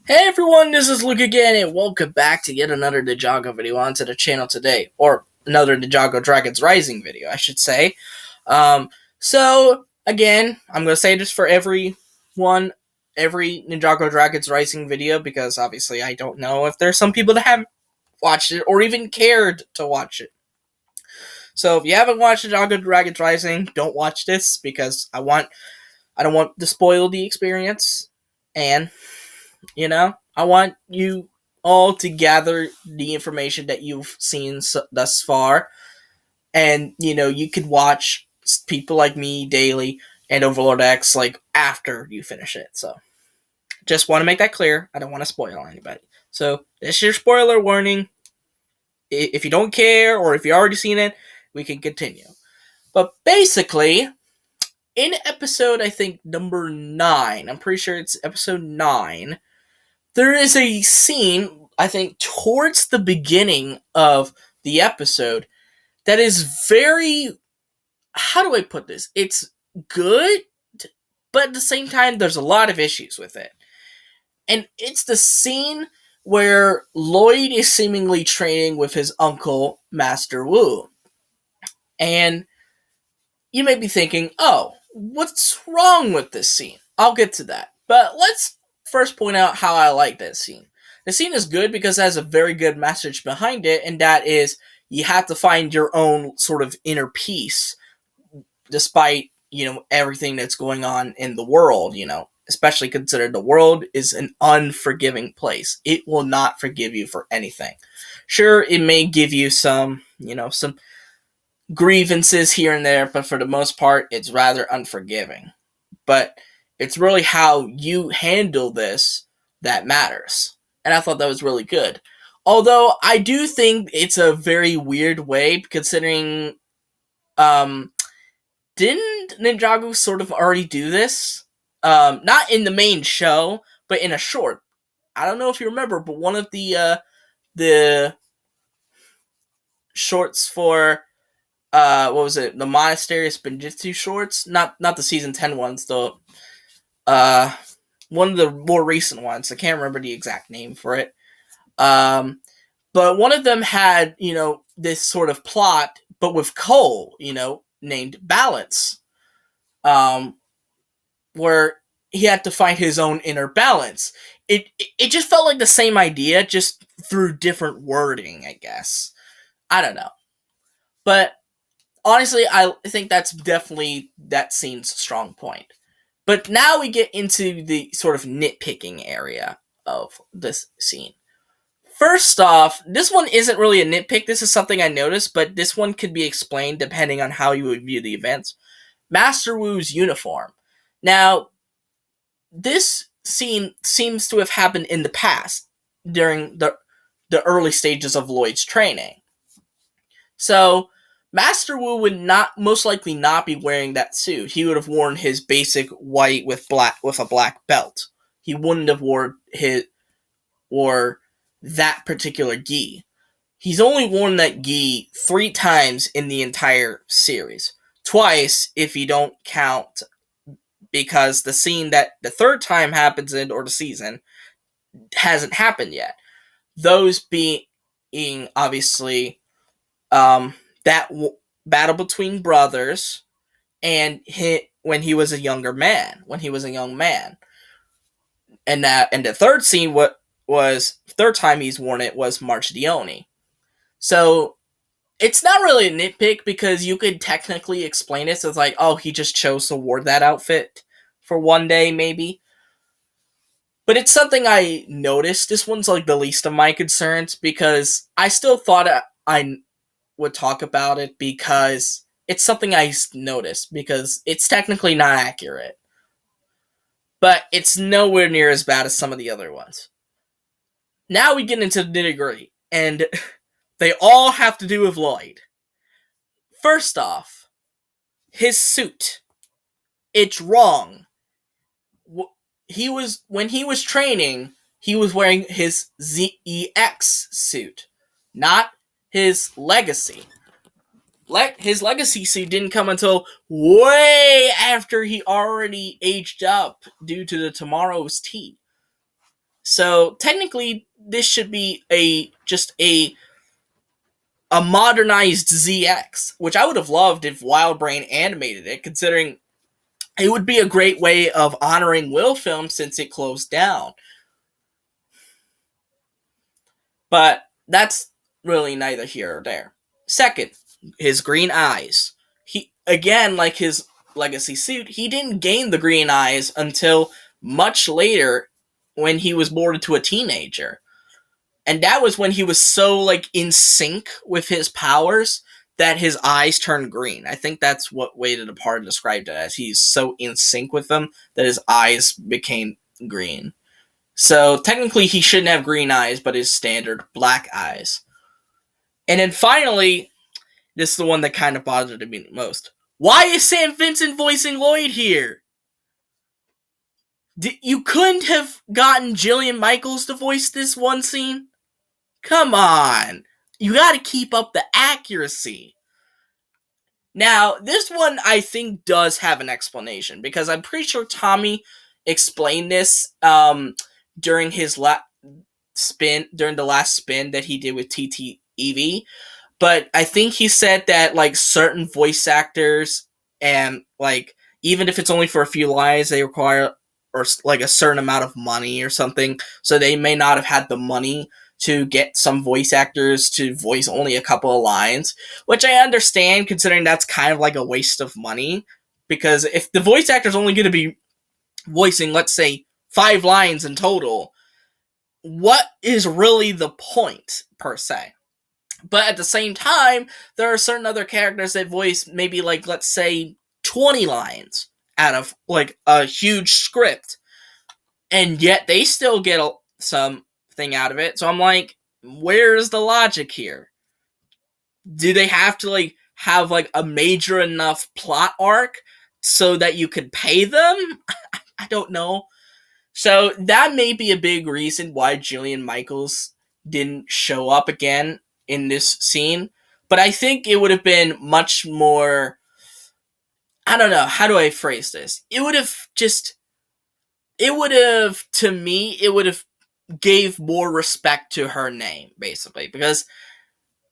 Hey everyone, this is Luke again, and welcome back to yet another Ninjago video onto the channel today, or another Ninjago Dragons Rising video, I should say. Again, I'm going to say this for every Ninjago Dragons Rising video, because obviously I don't know if there's some people that haven't watched it, or even cared to watch it. So if you haven't watched Ninjago Dragons Rising, don't watch this, because I don't want to spoil the experience, and I want you all to gather the information that you've seen thus far, and you could watch people like me daily and Overlord X like after you finish it. So, just want to make that clear. I don't want to spoil anybody. So, this is your spoiler warning. If you don't care or if you already seen it, we can continue. But basically, in episode I think number 9, I'm pretty sure it's episode 9. There is a scene, I think, towards the beginning of the episode that is very. How do I put this? It's good, but at the same time, there's a lot of issues with it. And it's the scene where Lloyd is seemingly training with his uncle, Master Wu. And you may be thinking, oh, what's wrong with this scene? I'll get to that. But let's first point out how I like that scene. The scene is good because it has a very good message behind it, and that is you have to find your own sort of inner peace despite, everything that's going on in the world, especially considered the world is an unforgiving place. It will not forgive you for anything. Sure, it may give you some grievances here and there, but for the most part, it's rather unforgiving. But it's really how you handle this that matters. And I thought that was really good. Although I do think it's a very weird way, considering didn't Ninjago sort of already do this? Not in the main show, but in a short. I don't know if you remember, but one of the shorts for what was it? The Monastery Spinjitzu shorts? Not the season 10 ones, though. One of the more recent ones. I can't remember the exact name for it. But one of them had, this sort of plot, but with Cole, named Balance. Where he had to find his own inner balance. It just felt like the same idea, just through different wording, I guess. I don't know. But honestly, I think that's definitely that scene's strong point. But now we get into the sort of nitpicking area of this scene. First off, this one isn't really a nitpick. This is something I noticed, but this one could be explained depending on how you would view the events. Master Wu's uniform. Now, this scene seems to have happened in the past, during the early stages of Lloyd's training. So, Master Wu would not most likely not be wearing that suit. He would have worn his basic white with a black belt. He wouldn't have wore that particular gi. He's only worn that gi 3 times in the entire series. Twice if you don't count, because the scene that the third time happens in, or the season, hasn't happened yet. Those being obviously battle between brothers, and when he was a young man, and the third scene, third time he's worn it, was March Dione. So it's not really a nitpick, because you could technically explain it as like, oh, he just chose to wear that outfit for one day, maybe. But it's something I noticed. This one's like the least of my concerns, because I still thought I would talk about it, because it's something I noticed, because it's technically not accurate. But it's nowhere near as bad as some of the other ones. Now we get into the nitty-gritty, and they all have to do with Lloyd. First off, his suit. It's wrong. When he was training, he was wearing his ZEX suit, not his legacy. His legacy suit didn't come until way after he already aged up due to the Tomorrow's Tea. So technically, this should be a modernized ZX, which I would have loved if Wildbrain animated it, considering it would be a great way of honoring Will Film since it closed down. But that's really neither here or there. Second, his green eyes. He, again, like his legacy suit, he didn't gain the green eyes until much later when he was born into a teenager. And that was when he was so like in sync with his powers that his eyes turned green. I think that's what Wade Apart described it as. He's so in sync with them that his eyes became green. So technically he shouldn't have green eyes, but his standard black eyes. And then finally, this is the one that kind of bothered me the most. Why is Sam Vincent voicing Lloyd here? You couldn't have gotten Jillian Michaels to voice this one scene? Come on. You gotta keep up the accuracy. Now, this one I think does have an explanation, because I'm pretty sure Tommy explained this during his during the last spin that he did with TTEV. But I think he said that like certain voice actors, and like even if it's only for a few lines, they require or like a certain amount of money or something, so they may not have had the money to get some voice actors to voice only a couple of lines, which I understand considering that's kind of like a waste of money, because if the voice actor is only going to be voicing, let's say, 5 lines in total, what is really the point, per se? But at the same time, there are certain other characters that voice maybe like, let's say, 20 lines out of like a huge script, and yet they still get something out of it. So I'm like, where's the logic here? Do they have to like have like a major enough plot arc so that you could pay them? I don't know. So that may be a big reason why Jillian Michaels didn't show up again in this scene. But I think it would have been much more, I don't know, how do I phrase this? To me, it would have gave more respect to her name, basically. Because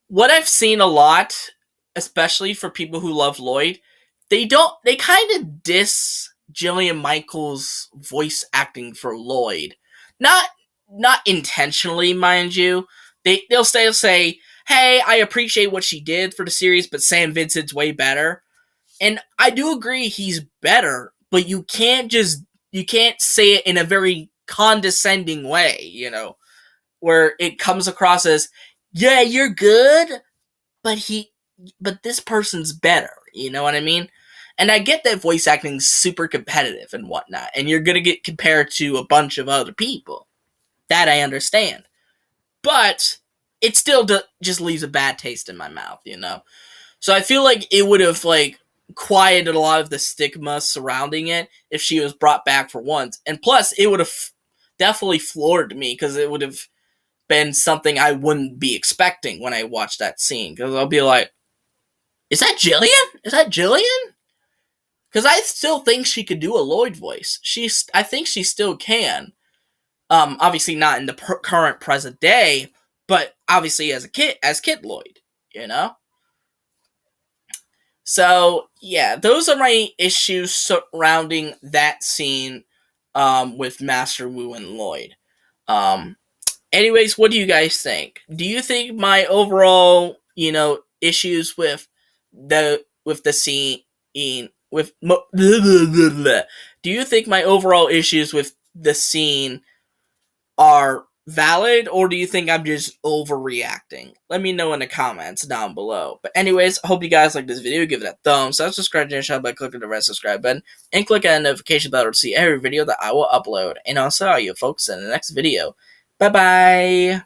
what I've seen a lot, especially for people who love Lloyd, they kind of diss Jillian Michaels' voice acting for Lloyd. Not intentionally, mind you. They'll say, hey, I appreciate what she did for the series, but Sam Vincent's way better. And I do agree he's better, but you can't say it in a very condescending way, where it comes across as, yeah, you're good, but this person's better, you know what I mean? And I get that voice acting is super competitive and whatnot, and you're gonna get compared to a bunch of other people. That I understand. But it still just leaves a bad taste in my mouth, So I feel like it would have, like, quieted a lot of the stigma surrounding it if she was brought back for once. And plus, it would have definitely floored me, because it would have been something I wouldn't be expecting when I watched that scene. Because I'll be like, is that Jillian? Is that Jillian? Because I still think she could do a Lloyd voice. I think she still can. Obviously not in the current present day, but obviously as Kid Lloyd, So, yeah, those are my issues surrounding that scene with Master Wu and Lloyd. Anyways, what do you guys think? Do you think my overall, issues with the scene do you think my overall issues with the scene are valid, or do you think I'm just overreacting? Let me know in the comments down below. But anyways, I hope you guys like this video. Give it a thumbs up, subscribe to the channel by clicking the red subscribe button, and click on the notification bell to see every video that I will upload. And I'll see you folks in the next video. Bye bye!